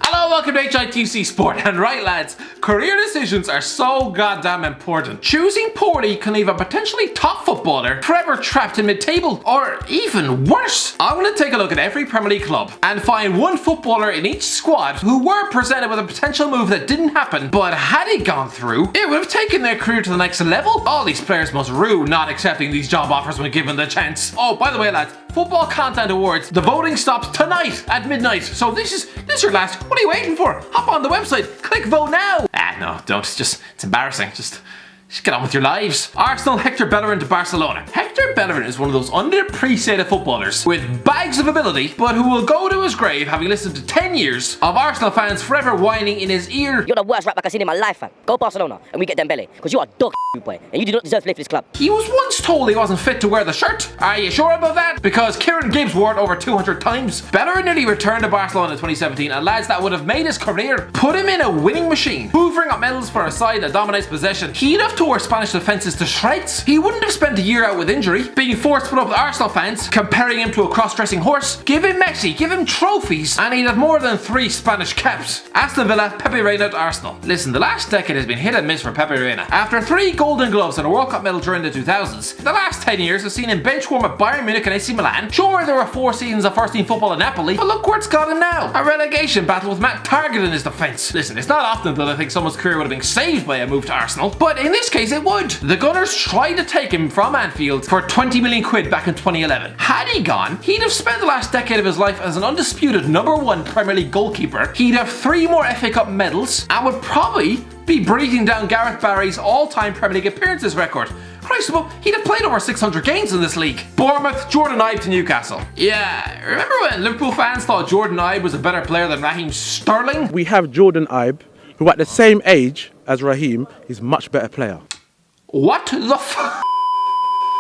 Hello, welcome to HITC Sport. And right lads, career decisions are so goddamn important. Choosing poorly can leave a potentially top footballer forever trapped in mid-table, or even worse. I'm going to take a look at every Premier League club and find one footballer in each squad who were presented with a potential move that didn't happen, but had it gone through, it would have taken their career to the next level. All these players must rue not accepting these job offers when given the chance. Oh, by the way lads, Football Content Awards, the voting stops tonight at midnight. So this is your last. What are you waiting for? Hop on the website, click vote now. No, don't. It's embarrassing. Just get on with your lives. Arsenal Hector Bellerin to Barcelona. Hector Bellerin is one of those underappreciated footballers with bags of ability, but who will go to his grave having listened to 10 years of Arsenal fans forever whining in his ear. You're the worst rap back I've seen in my life, fam. Go Barcelona and we get Dembele, because you are dog boy, and you do not deserve to play for this club. He was once told he wasn't fit to wear the shirt. Are you sure about that? Because Kieran Gibbs wore it over 200 times. Bellerin nearly returned to Barcelona in 2017, and lads, that would have made his career. Put him in a winning machine, hoovering up medals for a side that dominates possession. He'd have tore Spanish defences to shreds. He wouldn't have spent a year out with injury, being forced to put up with Arsenal fans, comparing him to a cross-dressing horse. Give him Messi, give him trophies, and he'd have more than 3 Spanish caps. Aston Villa, Pepe Reina to Arsenal. Listen, the last decade has been hit and miss for Pepe Reina. After 3 Golden Gloves and a World Cup medal during the 2000s, the last 10 years have seen him bench warm at Bayern Munich and AC Milan. Sure, there were 4 seasons of first team football at Napoli, but look where it's got him now. A relegation battle with Matt Target in his defence. Listen, it's not often that I think someone's career would have been saved by a move to Arsenal, but in this case it would. The Gunners tried to take him from Anfield for 20 million quid back in 2011. Had he gone, he'd have spent the last decade of his life as an undisputed #1 Premier League goalkeeper. He'd have 3 more FA Cup medals and would probably be breathing down Gareth Barry's all-time Premier League appearances record. Christ, well, he'd have played over 600 games in this league. Bournemouth, Jordan Ibe to Newcastle. Yeah, remember when Liverpool fans thought Jordan Ibe was a better player than Raheem Sterling? We have Jordan Ibe, who at the same age as Raheem is much better player. What the f***?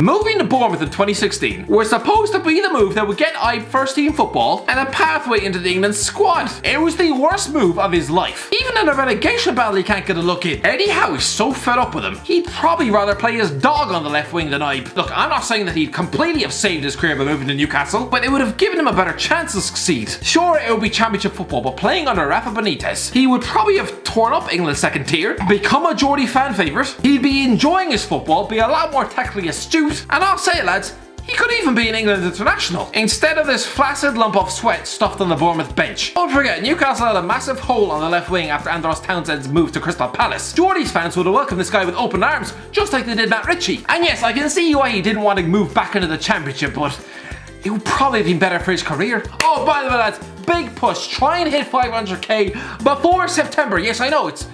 Moving to Bournemouth in 2016 was supposed to be the move that would get Ibe first team football and a pathway into the England squad. It was the worst move of his life. Even in a relegation battle he can't get a look in. Eddie Howe is so fed up with him, he'd probably rather play his dog on the left wing than Ibe. Look, I'm not saying that he'd completely have saved his career by moving to Newcastle, but it would have given him a better chance to succeed. Sure, it would be championship football, but playing under Rafa Benitez, he would probably have torn up England's second tier, become a Geordie fan favourite, he'd be enjoying his football, be a lot more tactically astute, and I'll say it lads, he could even be an England international, instead of this flaccid lump of sweat stuffed on the Bournemouth bench. Don't forget, Newcastle had a massive hole on the left wing after Andros Townsend's move to Crystal Palace. Geordie's fans would have welcomed this guy with open arms, just like they did Matt Ritchie. And yes, I can see why he didn't want to move back into the championship, but it would probably have been better for his career. Oh, by the way lads, big push, try and hit 500k before September. Yes, I know, it's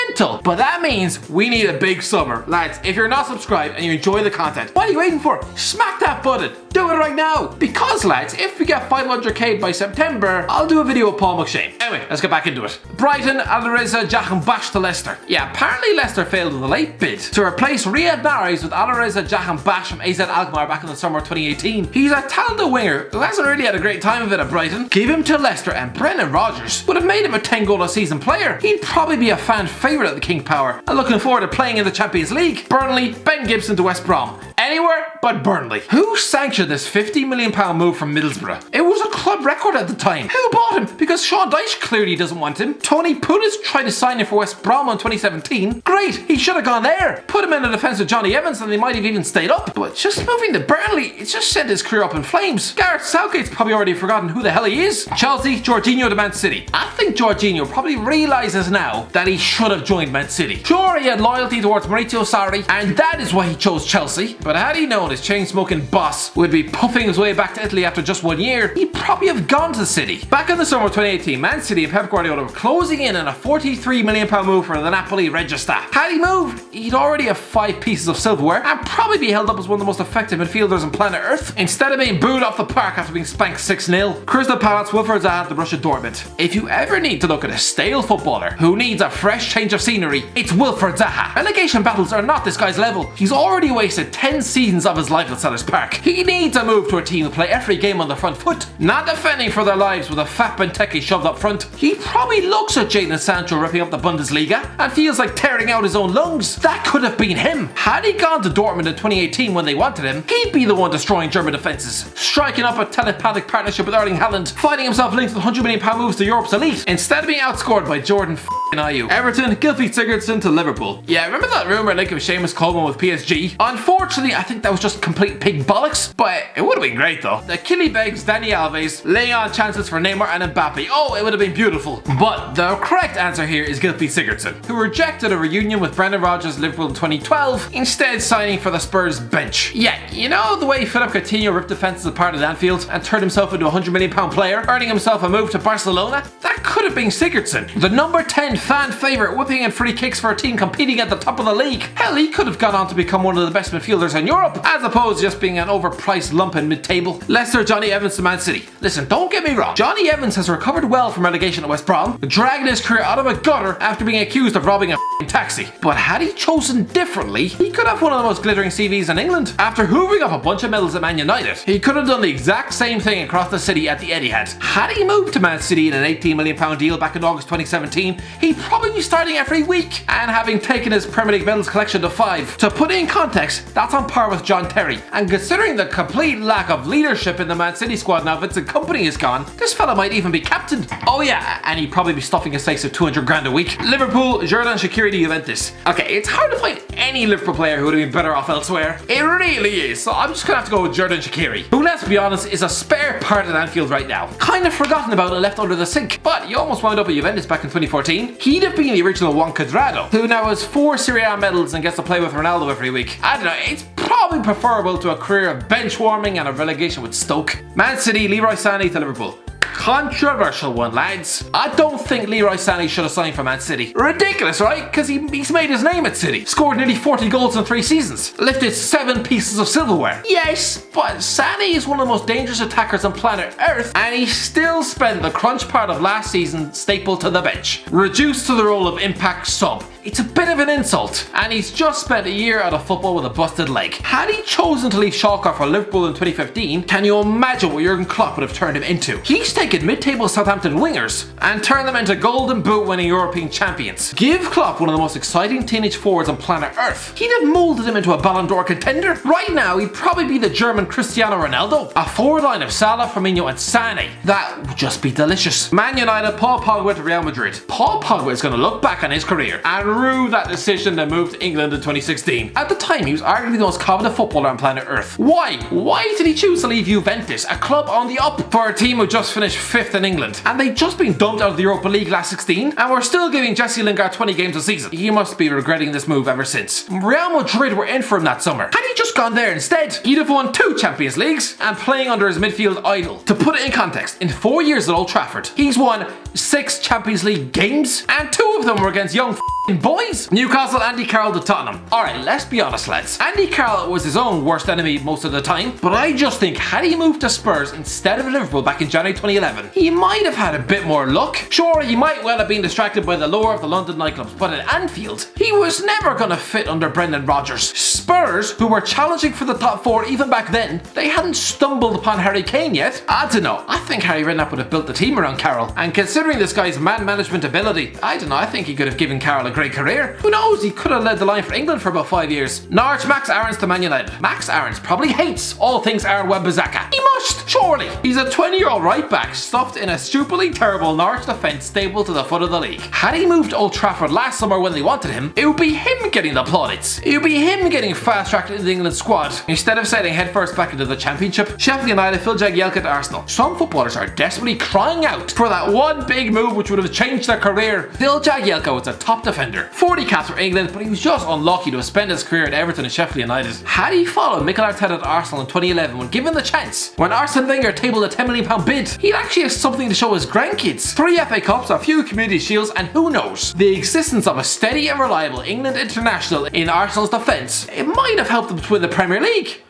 mental, but that means we need a big summer. Lads, if you're not subscribed and you enjoy the content, what are you waiting for? Smack that button. Do it right now. Because lads, if we get 500k by September, I'll do a video with Paul McShane. Anyway, let's get back into it. Brighton, ALIREZA, JAHANBAKHSH to Leicester. Yeah, apparently Leicester failed with a late bid to replace Riyad Mahrez with ALIREZA JAHANBAKHSH from AZ Alkmaar back in the summer of 2018. He's a talented winger who hasn't really had a great time of it at Brighton. Give him to Leicester and Brendan Rodgers would have made him a 10-goal a season player. He'd probably be a fan favourite at the King Power and looking forward to playing in the Champions League. Burnley, Ben Gibson to West Brom. Anywhere but Burnley. Who sanctioned this £50 million move from Middlesbrough? It was a club record at the time. Who bought him? Because Sean Dyche clearly doesn't want him. Tony Pulis tried to sign him for West Brom in 2017. Great, he should have gone there. Put him in the defence with Johnny Evans and they might have even stayed up. But just moving to Burnley, it's just sent his career up in flames. Gareth Southgate's probably already forgotten who the hell he is. Chelsea, Jorginho to Man City. I think Jorginho probably realises now that he should have joined Man City. Sure, he had loyalty towards Maurizio Sarri, and that is why he chose Chelsea. But had he known his chain-smoking boss would be puffing his way back to Italy after just 1 year, he'd probably have gone to the City. Back in the summer of 2018, Man City and Pep Guardiola were closing in on a £43 million move for the Napoli Regista. Had he moved, he'd already have 5 pieces of silverware and probably be held up as one of the most effective midfielders on planet Earth, instead of being booed off the park after being spanked 6-0. Crystal Palace, Wilfried Zaha to Borussia Dortmund. If you ever need to look at a stale footballer who needs a fresh change of scenery, it's Wilfried Zaha. Relegation battles are not this guy's level. He's already wasted 10 seasons of his life at Selhurst Park. He needs a move to a team who play every game on the front foot, not defending for their lives with a fat Benteke shoved up front. He probably looks at Jadon Sancho ripping up the Bundesliga and feels like tearing out his own lungs. That could have been him. Had he gone to Dortmund in 2018 when they wanted him, he'd be the one destroying German defences, striking up a telepathic partnership with Erling Haaland, finding himself linked with £100 million moves to Europe's elite, instead of being outscored by Jordan IBE. Everton, GYLFI Sigurdsson to Liverpool. Yeah, remember that rumour linking Seamus Coleman with PSG? Unfortunately, I think that was just complete pig bollocks, but it would have been great though. The Killy begs Dani Alves, laying on chances for Neymar and Mbappe. Oh, it would have been beautiful. But the correct answer here is GYLFI Sigurdsson, who rejected a reunion with Brendan Rodgers' Liverpool in 2012, instead signing for the Spurs bench. Yeah, you know the way Philip Coutinho ripped defences apart at Anfield and turned himself into a £100 million player, earning himself a move to Barcelona? That could have been Sigurdsson, the number 10 fan favourite, whipping in free kicks for a team competing at the top of the league. Hell, he could have gone on to become one of the best midfielders in Europe, as opposed to just being an overpriced lump in mid-table. Leicester, Johnny Evans to Man City. Listen, don't get me wrong, Johnny Evans has recovered well from relegation at West Brom, dragging his career out of a gutter after being accused of robbing a taxi. But had he chosen differently, he could have one of the most glittering CVs in England. After hoovering up a bunch of medals at Man United, he could have done the exact same thing across the city at the Etihad. Had he moved to Man City in an £18 million deal back in August 2017, he'd probably be starting every week, and having taken his Premier League medals collection to 5. To put it in context, that's on par with John Terry, and considering the complete lack of leadership in the Man City squad now Vincent Kompany is gone, this fella might even be captain. Oh yeah, and he'd probably be stuffing his face at 200 grand a week. Liverpool, JORDON SHAQIRI to Juventus. Okay, it's hard to find any Liverpool player who would have been better off elsewhere. It really is, so I'm just gonna have to go with JORDON SHAQIRI, who, let's be honest, is a spare part at Anfield right now. Kind of forgotten about and left under the sink, but he almost wound up at Juventus back in 2014. He'd have been the original Juan Cuadrado, who now has 4 Serie A medals and gets to play with Ronaldo every week. I don't know, it's probably preferable to a career of bench warming and a relegation with Stoke. Man City, Leroy SANE to Liverpool. Controversial one, lads. I don't think Leroy SANE should have signed for Man City. Ridiculous, right? Because he's made his name at City. Scored nearly 40 goals in 3 seasons. Lifted 7 pieces of silverware. Yes, but SANE is one of the most dangerous attackers on planet Earth, and he still spent the crunch part of last season stapled to the bench, reduced to the role of impact sub. It's a bit of an insult, and he's just spent a year out of football with a busted leg. Had he chosen to leave Schalke for Liverpool in 2015, can you imagine what Jurgen Klopp would have turned him into? He's taken mid-table Southampton wingers and turned them into golden boot winning European champions. Give Klopp one of the most exciting teenage forwards on planet Earth. He'd have moulded him into a Ballon d'Or contender. Right now, he'd probably be the German Cristiano Ronaldo. A forward line of Salah, Firmino and SANE. That would just be delicious. Man United, Paul Pogba to Real Madrid. Paul Pogba is going to look back on his career and rue that decision to move to England in 2016. At the time, he was arguably the most coveted footballer on planet Earth. Why? Why did he choose to leave Juventus, a club on the up, for a team who just finished 5th in England? And they'd just been dumped out of the Europa League last 16, and were still giving Jesse Lingard 20 games a season. He must be regretting this move ever since. Real Madrid were in for him that summer. Had he just gone there instead, he'd have won 2 Champions Leagues and playing under his midfield idol. To put it in context, in 4 years at Old Trafford, he's won 6 Champions League games, and 2 of them were against young boys. Newcastle, Andy Carroll to Tottenham. Alright, let's be honest, lads. Andy Carroll was his own worst enemy most of the time, but I just think had he moved to Spurs instead of Liverpool back in January 2011, he might have had a bit more luck. Sure, he might well have been distracted by the lure of the London nightclubs, but at Anfield, he was never going to fit under Brendan Rodgers. Spurs, who were challenging for the top 4 even back then, they hadn't stumbled upon Harry Kane yet. I don't know, I think Harry Redknapp would have built the team around Carroll, and considering this guy's man management ability, I don't know, I think he could have given Carroll a great career. Who knows, he could have led the line for England for about 5 years. Norwich, Max Aarons to Man United. Max Aarons probably hates all things Aaron Wan-Bissaka. He must, surely. He's a 20-year-old right back stuffed in a stupidly terrible Norwich defence stable to the foot of the league. Had he moved to Old Trafford last summer when they wanted him, it would be him getting the plaudits. It would be him getting fast-tracked into the England squad instead of sailing headfirst back into the Championship. Sheffield United, Phil Jagielka to Arsenal. Some footballers are desperately crying out for that one big move which would have changed their career. Phil Jagielka was a top defender. 40 caps for England, but he was just unlucky to have spent his career at Everton and Sheffield United. Had he followed Mikel Arteta at Arsenal in 2011 when given the chance, when Arsene Wenger tabled a £10 million bid, he'd actually have something to show his grandkids. 3 FA Cups, a few Community Shields, and who knows, the existence of a steady and reliable England international in Arsenal's defence, it might have helped them to win the Premier League.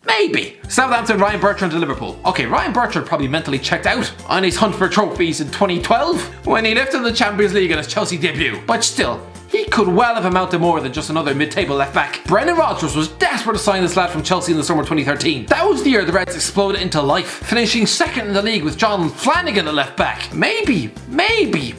Maybe. Southampton, Ryan Bertrand to Liverpool. Okay, Ryan Bertrand probably mentally checked out on his hunt for trophies in 2012 when he lifted the Champions League in his Chelsea debut, but still, he could well have amounted more than just another mid-table left-back. Brendan Rodgers was desperate to sign this lad from Chelsea in the summer of 2013. That was the year the Reds exploded into life, finishing second in the league with John Flanagan at left-back. Maybe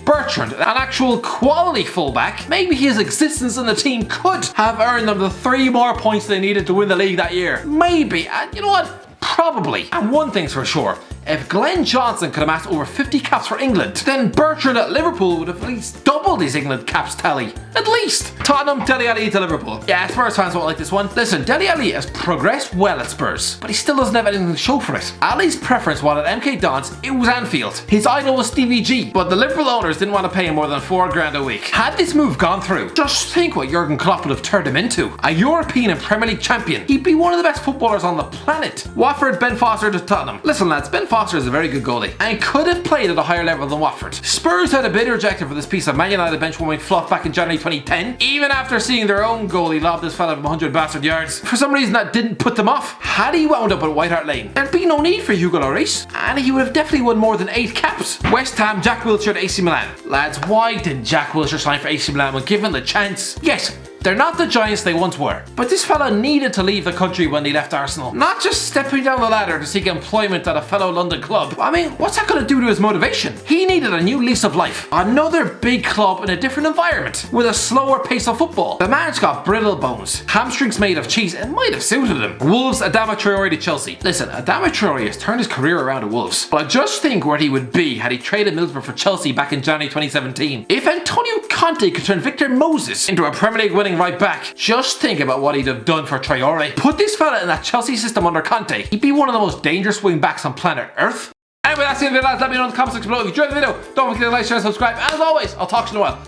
Bertrand, an actual quality fullback, maybe his existence in the team could have earned them the 3 more points they needed to win the league that year. Maybe, and you know what? Probably. And one thing's for sure, if Glenn Johnson could amass over 50 caps for England, then Bertrand at Liverpool would have at least doubled his England caps tally. At least. Tottenham, Dele Alli to Liverpool. Yeah, Spurs fans won't like this one. Listen, Dele Alli has progressed well at Spurs, but he still doesn't have anything to show for it. Ali's preference while at MK Dons, it was Anfield. His idol was Stevie G, but the Liverpool owners didn't want to pay him more than $4 grand a week. Had this move gone through, just think what Jurgen Klopp would have turned him into. A European and Premier League champion. He'd be one of the best footballers on the planet. Watford, Ben Foster to Tottenham. Listen lads, Ben Foster is a very good goalie and could have played at a higher level than Watford. Spurs had a bid rejected for this piece of Man United benchwarming fluff back in January 2010, even after seeing their own goalie lob this fella from 100 bastard yards. For some reason that didn't put them off. Had he wound up at White Hart Lane, there'd be no need for Hugo Lloris, and he would have definitely won more than 8 caps. West Ham, Jack Wilshere to AC Milan. Lads, why didn't Jack Wilshere sign for AC Milan when given the chance? Yes, they're not the giants they once were, but this fella needed to leave the country when he left Arsenal. Not just stepping down the ladder to seek employment at a fellow London club. I mean, what's that going to do to his motivation? He needed a new lease of life. Another big club in a different environment, with a slower pace of football. The man's got brittle bones, hamstrings made of cheese, and might have suited him. Wolves, Adama Traore to Chelsea. Listen, Adama Traore has turned his career around at Wolves, but just think where he would be had he traded Middlesbrough for Chelsea back in January 2017. If Antonio Conte could turn Victor Moses into a Premier League winning right back, just think about what he'd have done for Traore. Put this fella in that Chelsea system under Conte, he'd be one of the most dangerous wing backs on planet Earth. Anyway, that's the end of the video lads. Let me know in the comments section below if you enjoyed the video. Don't forget to like, share, and subscribe. And as always, I'll talk to you in a while.